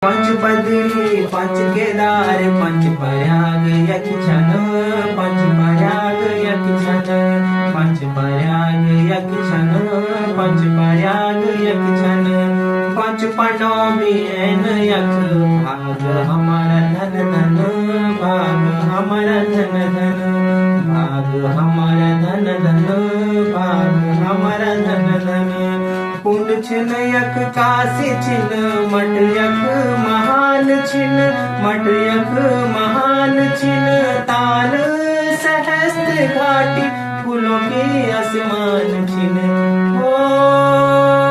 पंच बदरी पंच केदार पंच प्रयाग यक छन पंच प्रयाग यक छन पंच प्रयाग यक छन पंच प्रयाग यक छन पंच पांडव भी एन यक भाग हमारा धन धन भाग हमारा धन धन भाग हमारा धन धन भाग हमारा धन धन कुंड छिन यक काशी छिन मठ यक महाल छिन मठ यक महाल छिन ताल सहस्त्र घाटी फूलों के आसमान छिन ओ